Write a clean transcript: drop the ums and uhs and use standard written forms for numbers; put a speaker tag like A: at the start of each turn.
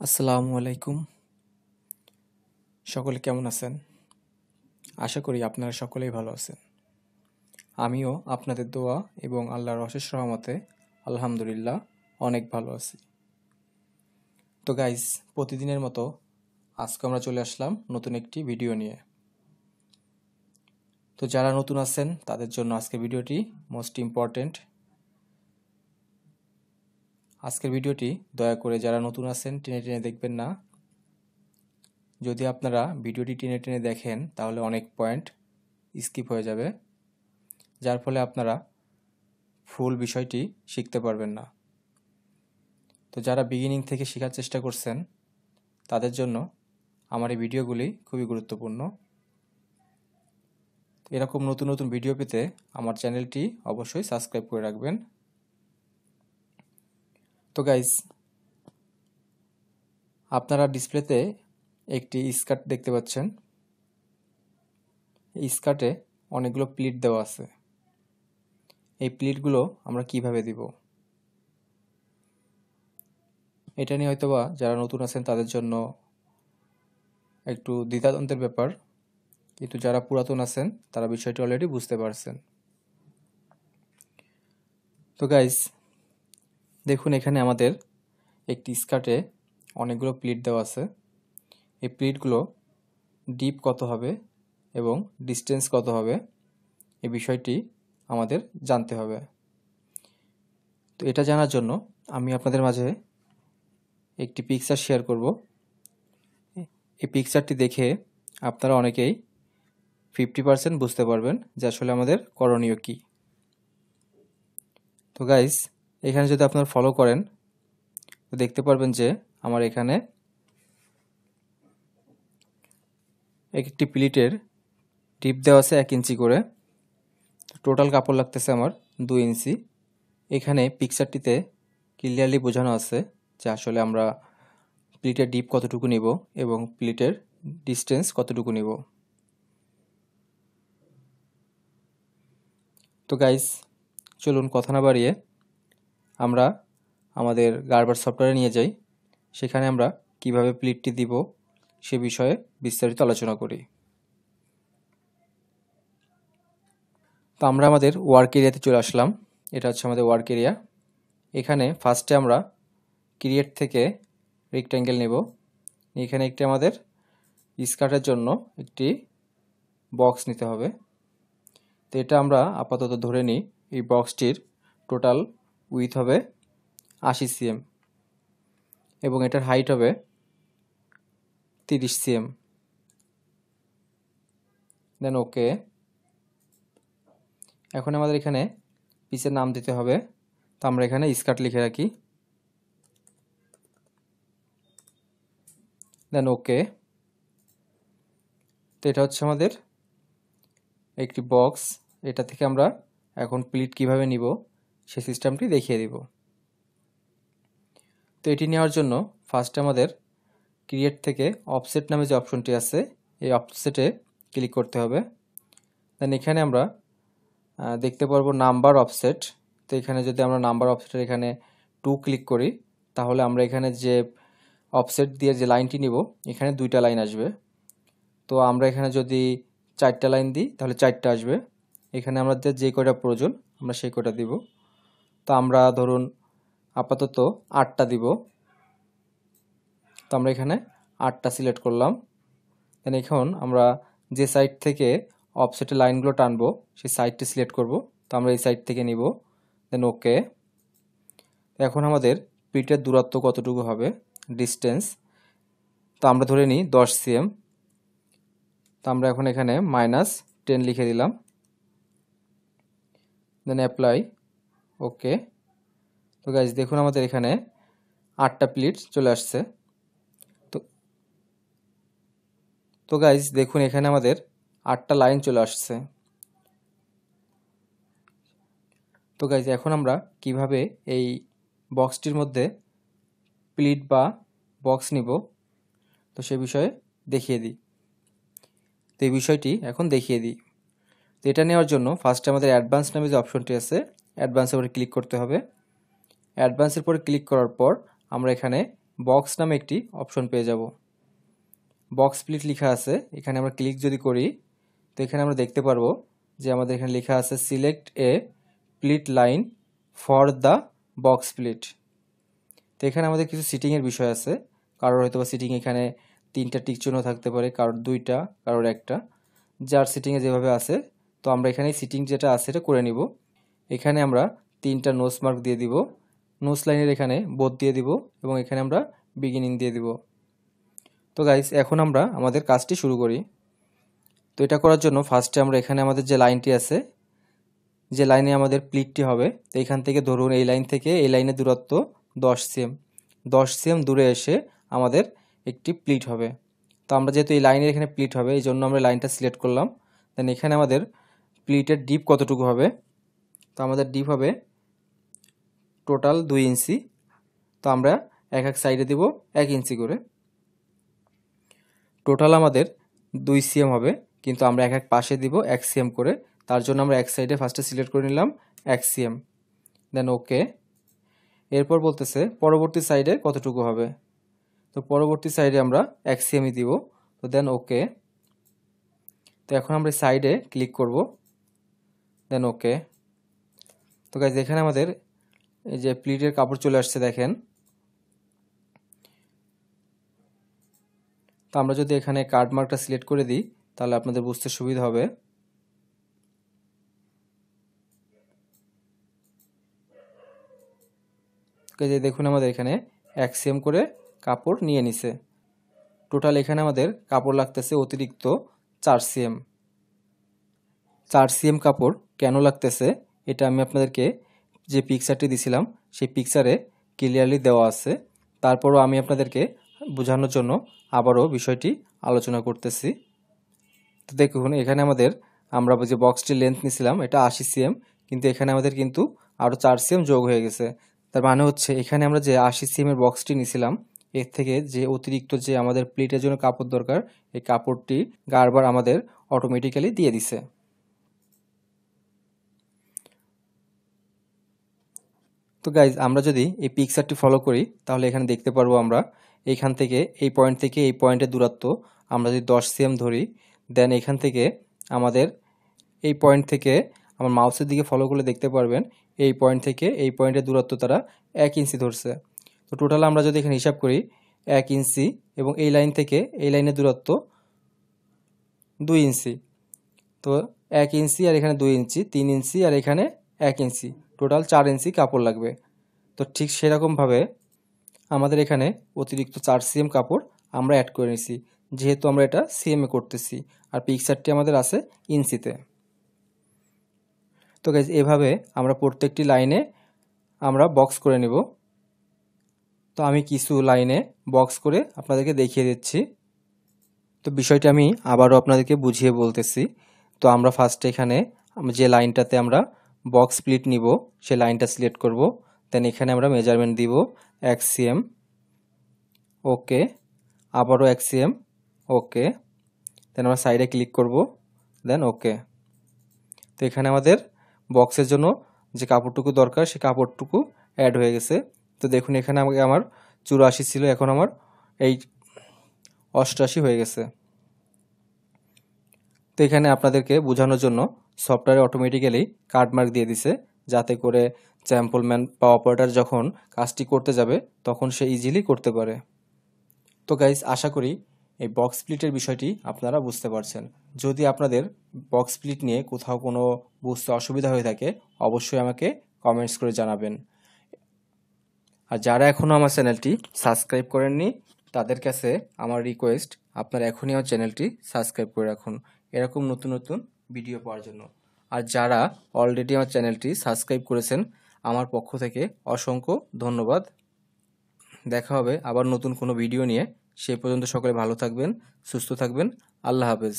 A: আসসালামু আলাইকুম। সকলে কেমন আছেন? আশা করি আপনারা সকলেই ভালো আছেন। আমিও আপনাদের দোয়া এবং আল্লাহর অশেষ রহমতে আলহামদুলিল্লাহ অনেক ভালো আছি। তো গাইস, প্রতিদিনের মতো আজকে আমরা চলে আসলাম নতুন একটি ভিডিও নিয়ে। তো যারা নতুন আছেন তাদের জন্য আজকের ভিডিওটি মোস্ট ইম্পর্ট্যান্ট। আজকের ভিডিওটি দয়া করে যারা নতুন আছেন টেনে টেনে দেখবেন না। যদি আপনারা ভিডিওটি টেনে টেনে দেখেন তাহলে অনেক পয়েন্ট স্কিপ হয়ে যাবে, যার ফলে আপনারা ফুল বিষয়টি শিখতে পারবেন না। তো যারা বিগিনিং থেকে শেখার চেষ্টা করছেন তাদের জন্য আমার এই ভিডিওগুলি খুবই গুরুত্বপূর্ণ। এরকম নতুন নতুন ভিডিও পেতে আমার চ্যানেলটি অবশ্যই সাবস্ক্রাইব করে রাখবেন। তো গাইস, আপনারা ডিসপ্লেতে একটি স্কার্ট দেখতে পাচ্ছেন। এই স্কার্টে অনেকগুলো প্লিট দেওয়া আছে। এই প্লিটগুলো আমরা কিভাবে দিব, এটা নিয়ে হয়তোবা যারা নতুন আছেন তাদের জন্য একটু দ্বিধাদ্বন্দ্বের ব্যাপার, কিন্তু যারা পুরাতন আছেন তারা বিষয়টি অলরেডি বুঝতে পারছেন। তো গাইস, দেখুন এখানে আমাদের একটি স্কার্টে অনেকগুলো প্লিট দেওয়া আছে। এই প্লিটগুলো ডিপ কত হবে এবং ডিস্টেন্স কত হবে এই বিষয়টি আমাদের জানতে হবে। তো এটা জানার জন্য আমি আপনাদের মাঝে একটি পিকচার শেয়ার করব। এই পিকচারটি দেখে আপনারা অনেকেই 50% বুঝতে পারবেন যে আসলে আমাদের করণীয় কী। তো গাইস, এখানে যদি আপনারা ফলো করেন তো দেখতে পারবেন যে আমার এখানে একটি প্লিটের ডিপ দেওয়া আছে 1 ইঞ্চি করে। টোটাল কাপড় লাগতেছে আমার 2 ইঞ্চি। এখানে পিকচারটিতে ক্লিয়ারলি বোঝানো আছে যে আসলে আমরা প্লিটের ডিপ কতটুকু নিব এবং প্লিটের ডিস্টেন্স কতটুকু নিব। তো গাইস, চলুন কথা না বাড়িয়ে আমরা আমাদের গার্বার সফটওয়্যারে নিয়ে যাই। সেখানে আমরা কিভাবে প্লিটটি দিব সে বিষয়ে বিস্তারিত আলোচনা করি। তো আমরা আমাদের ওয়ার্ক এরিয়াতে চলে আসলাম। এটা হচ্ছে আমাদের ওয়ার্ক এরিয়া। এখানে ফার্স্টে আমরা ক্রিয়েট থেকে রেক্ট্যাঙ্গেল নেব। এখানে একটি আমাদের স্কার্টের জন্য একটি বক্স নিতে হবে। তো এটা আমরা আপাতত ধরে নিই এই বক্সটির টোটাল উইথ হবে 80 cm এবং এটার হাইট হবে 30 cm। দেন ওকে। এখন আমাদের এখানে পিসের নাম দিতে হবে। তো আমরা এখানে স্কার্ট লিখে রাখি। দেন ওকে। তো এটা হচ্ছে আমাদের একটি বক্স। এটা থেকে আমরা এখন প্লিট কিভাবে নিব সেই সিস্টেমটি দেখিয়ে দিব। তো এটি নেওয়ার জন্য ফার্স্টে আমাদের ক্রিয়েট থেকে অফসেট নামে যে অপশনটি আছে এই অফসেটে ক্লিক করতে হবে। দেন এখানে আমরা দেখতে পারবো নাম্বার অফসেট। তো এখানে যদি আমরা নাম্বার অফসেটের এখানে 2 ক্লিক করি তাহলে আমরা এখানে যে অফসেট দিয়ে যে লাইনটি নিব এখানে 2টা লাইন আসবে। তো আমরা এখানে যদি 4টা লাইন দিই তাহলে 4টা আসবে। এখানে আমাদের যে কয়টা প্রয়োজন আমরা সেই কয়টা দিব। তো আমরা ধরুন আপাতত 8টা দিব। তো আমরা এখানে 8টা সিলেক্ট করলাম। দেন এখন আমরা যে সাইড থেকে অফসেটের লাইনগুলো টানবো সেই সাইডটি সিলেক্ট করব। তো আমরা এই সাইড থেকে নিব। দেন ওকে। এখন আমাদের প্লিটের দূরত্ব কতটুকু হবে, ডিস্টেন্স, তো আমরা ধরে নিই 10 cm। তো আমরা এখন এখানে -10 লিখে দিলাম। দেন অ্যাপ্লাই, ওকে। তো গাইজ দেখুন আমাদের এখানে 8টা প্লিট চলে আসছে। তো গাইজ দেখুন এখানে আমাদের 8টা লাইন চলে আসছে। তো গাইজ এখন আমরা কিভাবে এই বক্সটির মধ্যে প্লিট বা বক্স নিব তো সে বিষয়ে দেখিয়ে দিই। তো এই বিষয়টি এখন দেখিয়ে দিই। তো এটা নেওয়ার জন্য ফার্স্টে আমাদের অ্যাডভান্স নামে যে অপশনটি আছে অ্যাডভান্সের উপরে ক্লিক করতে হবে। অ্যাডভান্সের পরে ক্লিক করার পর আমরা এখানে বক্স নামে একটি অপশন পেয়ে যাব। বক্স স্প্লিট লেখা আছে, এখানে আমরা ক্লিক যদি করি তো এখানে আমরা দেখতে পারবো যে আমাদের এখানে লেখা আছে select A split line for the box split. তো এখানে আমাদের কিছু সিটিংয়ের বিষয় আছে, কারোর হয়তো বা সিটিং এখানে 3টা টিক চিহ্ন থাকতে পারে, কারোর 2টা, কারোর 1টা, যার সিটিংয়ে যেভাবে আছে। তো আমরা এখানে সিটিং যেটা আছে এটা করে নিব। এখানে আমরা 3টা নোজ মার্ক দিয়ে দিব, নোজ লাইনের এখানে বোথ দিয়ে দিব এবং এখানে আমরা বিগিনিং দিয়ে দিব। তো গাইস এখন আমরা আমাদের কাজটি শুরু করি। তো এটা করার জন্য ফার্স্টে আমরা এখানে আমাদের যে লাইনটি আছে, যে লাইনে আমাদের প্লিটটি হবে, তো এখান থেকে ধরুন এই লাইন থেকে এই লাইনের দূরত্ব 10 সিএম। 10 সিএম দূরে এসে আমাদের একটি প্লিট হবে। তো আমরা যেহেতু এই লাইনের এখানে প্লিট হবে এই জন্য আমরা লাইনটা সিলেক্ট করলাম। দেন এখানে আমাদের প্লিটের ডিপ কতটুকু হবে, তো আমাদের ডিপ হবে টোটাল 2 ইঞ্চি। তো আমরা এক এক সাইডে দিব 1 ইঞ্চি করে। টোটাল আমাদের 2 সিএম হবে, কিন্তু আমরা এক এক পাশে দিব 1 সিএম করে। তার জন্য আমরা এক সাইডে ফার্স্টে সিলেক্ট করে নিলাম 1 সিএম, দেন ওকে। এরপর বলতেছে পরবর্তী সাইডে কতটুকু হবে, তো পরবর্তী সাইডে আমরা 1 সিএমই দিব, তো দেন ওকে। তো এখন আমরা সাইডে ক্লিক করব, দেন ওকে। তো গাইজ এখানে আমাদের এই যে প্লিটের কাপড় চলে আসছে দেখেন। তো আমরা যদি এখানে কার্ড মার্কটা সিলেক্ট করে দিই তাহলে আপনাদের বুঝতে সুবিধা হবে। যে দেখুন আমাদের এখানে 1 সিএম করে কাপড় নিয়ে নিছে। টোটাল এখানে আমাদের কাপড় লাগতেছে অতিরিক্ত 4 সিএম। 4 সিএম কাপড় কেন লাগতেছে এটা আমি আপনাদেরকে যে পিকচারটি দিছিলাম সেই পিকচারে ক্লিয়ারলি দেওয়া আছে। তারপরও আমি আপনাদেরকে বোঝানোর জন্য আবারও বিষয়টি আলোচনা করতেছি। তো দেখুন এখানে আমাদের আমরা যে বক্সটির লেন্থ নিছিলাম এটা 80 সিএম, কিন্তু এখানে আমাদের কিন্তু আরও 4 সিএম যোগ হয়ে গেছে। তার মানে হচ্ছে এখানে আমরা যে 80 সিএম এর বক্সটি নিছিলাম এর থেকে যে অতিরিক্ত যে আমাদের প্লিটের জন্য কাপড় দরকার এই কাপড়টি গার্বার আমাদের অটোমেটিক্যালি দিয়ে দিছে। তো গাইজ আমরা যদি এই পিকচারটি ফলো করি তাহলে এখানে দেখতে পারবো আমরা এইখান থেকে এই পয়েন্ট থেকে এই পয়েন্টের দূরত্ব আমরা যদি 10 সিএম ধরি, দেন এখান থেকে আমাদের এই পয়েন্ট থেকে আমার মাউসের দিকে ফলো করলে দেখতে পারবেন এই পয়েন্ট থেকে এই পয়েন্টের দূরত্ব তারা 1 ইঞ্চি ধরছে। তো টোটাল আমরা যদি এখানে হিসাব করি 1 ইঞ্চি এবং এই লাইন থেকে এই লাইনের দূরত্ব 2 ইঞ্চি। তো 1 ইঞ্চি আর এখানে 2 ইঞ্চি, 3 ইঞ্চি আর এখানে 1 ইঞ্চি, টোটাল 4 ইঞ্চি কাপড় লাগবে। তো ঠিক সেরকমভাবে আমাদের এখানে অতিরিক্ত 4 সিএম কাপড় আমরা অ্যাড করে নিছি, যেহেতু আমরা এটা সিএমে করতেছি আর পিকচারটি আমাদের আছে ইঞ্চিতে। তো গাইজ এভাবে আমরা প্রত্যেকটি লাইনে আমরা বক্স করে নেব। তো আমি কিছু লাইনে বক্স করে আপনাদেরকে দেখিয়ে দিচ্ছি। তো বিষয়টা আমি আবারও আপনাদেরকে বুঝিয়ে বলতেছি। তো আমরা ফার্স্টে এখানে যে লাইনটাতে আমরা বক্স স্প্লিট নিব সেই লাইনটা সিলেক্ট করব, দেন এখানে আমরা মেজারমেন্ট দিব 1 সিএম, ওকে, আবারও 1 সিএম, ওকে, দেন আমরা সাইডে ক্লিক করব, দেন ওকে। তো এখানে আমাদের বক্সের জন্য যে কাপড়টুকু দরকার সেই কাপড়টুকু অ্যাড হয়ে গেছে। তো দেখুন এখানে আমাকে আমার 84 ছিল, এখন আমার এই 88 হয়ে গেছে। তো এখানে আপনাদেরকে বোঝানোর জন্য সফটওয়্যারে অটোমেটিক্যালি কাট মার্ক দিয়ে দিছে, যাতে করে স্যাম্পলম্যান বা অপারেটর যখন কাজটি করতে যাবে তখন সে ইজিলি করতে পারে। তো গাইস আশা করি এই বক্স স্প্লিটের বিষয়টি আপনারা বুঝতে পারছেন। যদি আপনাদের বক্স স্প্লিট নিয়ে কোথাও কোনো বুঝতে অসুবিধা হয়ে থাকে অবশ্যই আমাকে কমেন্টস করে জানাবেন। আর যারা এখনও আমার চ্যানেলটি সাবস্ক্রাইব করেননি তাদের কাছে আমার রিকোয়েস্ট আপনারা এখনই আমার চ্যানেলটি সাবস্ক্রাইব করে রাখুন এরকম নতুন নতুন ভিডিও পাওয়ার জন্য। আর যারা অলরেডি আমার চ্যানেলটি সাবস্ক্রাইব করেছেন আমার পক্ষ থেকে অসংখ্য ধন্যবাদ। দেখা হবে আবার নতুন কোনো ভিডিও নিয়ে। সেই পর্যন্ত সকলে ভালো থাকবেন, সুস্থ থাকবেন। আল্লাহ হাফেজ।